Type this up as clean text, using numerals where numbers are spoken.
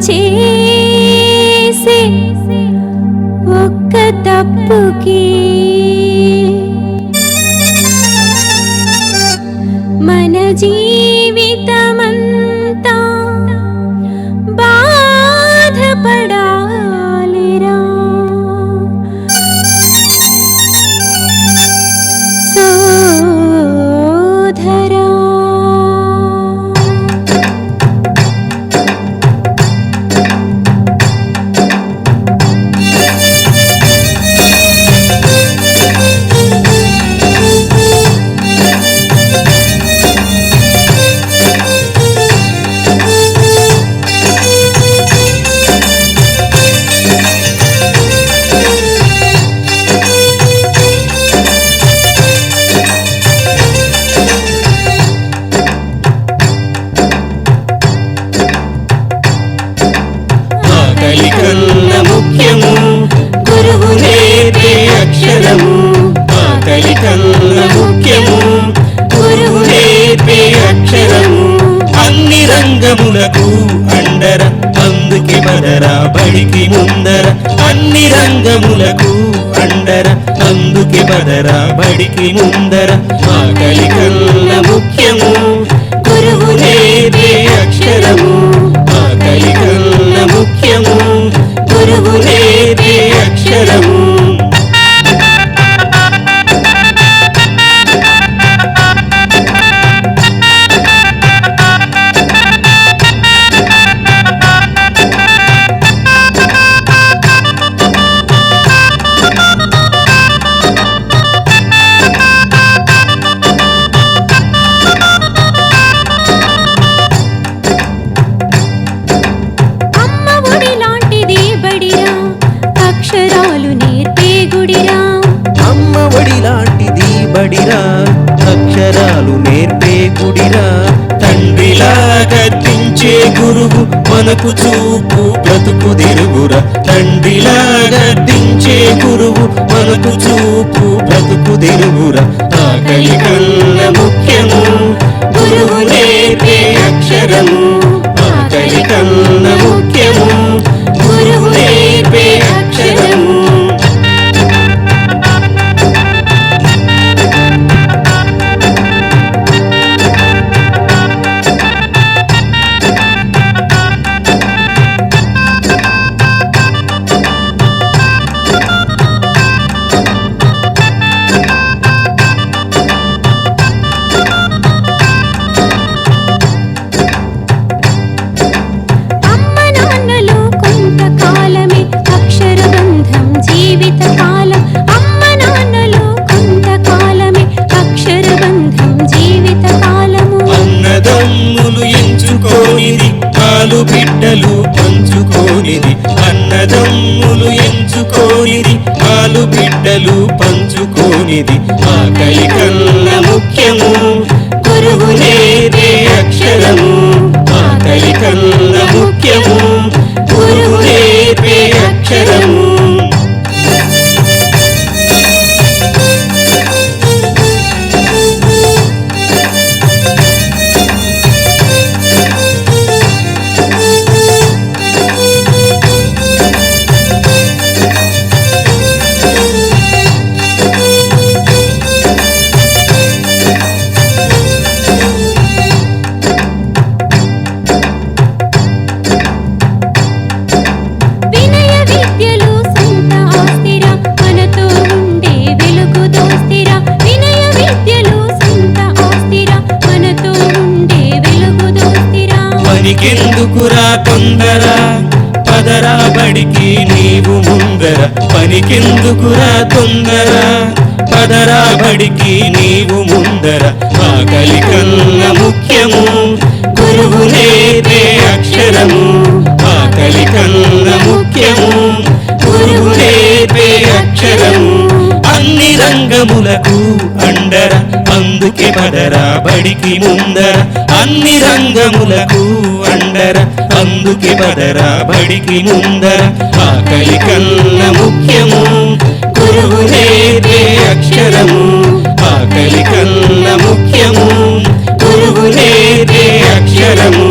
చేసే ఒక్క తప్పుకి మన జీవితమంతా బాధపడాలిరా. సోదరా కన్న ముఖ్యము గురువు నేర్పే అక్షరము. ఆకలి కన్న ముఖ్యము గురువు నేర్పే అక్షరము. అన్ని రంగములకు అండర అందుకే పదరా బడికి ముందర. అన్ని రంగములకు అండర అందుకే పదరా బడికి ముందర. ఆకలి కన్న ముఖ్యము గురువు నేర్పే అక్షరము. ఆకలి కన్న ముఖ్యము గురువు నేర్పే అక్షరము. అక్షరాలు నేర్పే గుడిరా. అమ్మ ఒడి లాంటిది బడిరా అక్షరాలు నేర్పే గుడిరా. తండ్రిలాగా దించే గురువు మనకు చూపు బ్రతుకు దిరుగురా. తండ్రిలాగా దించే గురువు మనకు చూపు బ్రతుకు దిరుగురా. ఆకలి కన్న ముఖ్యము గురువు నేర్పే అక్షరము. ఆకలి కన్న ముఖ్యము గురువు నేర్పే అక్షరము. అన్నదమ్ములు ఎంచుకోనిది పాలు బిడ్డలు పంచుకోనిది. అన్నదమ్ములు ఎంచుకోనిది పాలు బిడ్డలు పంచుకోనిది. ఆకలి కన్న ముఖ్యము గురువు నేర్పే అక్షరము. ఆకలి కన్న ముఖ్యము గురువు నేర్పే అక్షరము. పనికెందుకురా తొందర పదరా బడికి నీవు ముందర. పనికెందుకురా తొందర పదరా బడికి నీవు ముందర. ఆకలి కన్న ముఖ్యము గురువు నేర్పే అక్షరము. ఆకలి కన్న ముఖ్యము గురువు నేర్పే అక్షరము. అన్ని రంగములకు అండర అందుకే పదరా బడికి ముందర. అన్ని రంగములకు అండర అందుకే పదరా బడికి ముందర. ఆకలి కన్న ముఖ్యము గురువు నేర్పే అక్షరము. ఆకలి కన్న ముఖ్యము గురువు నేర్పే అక్షరము.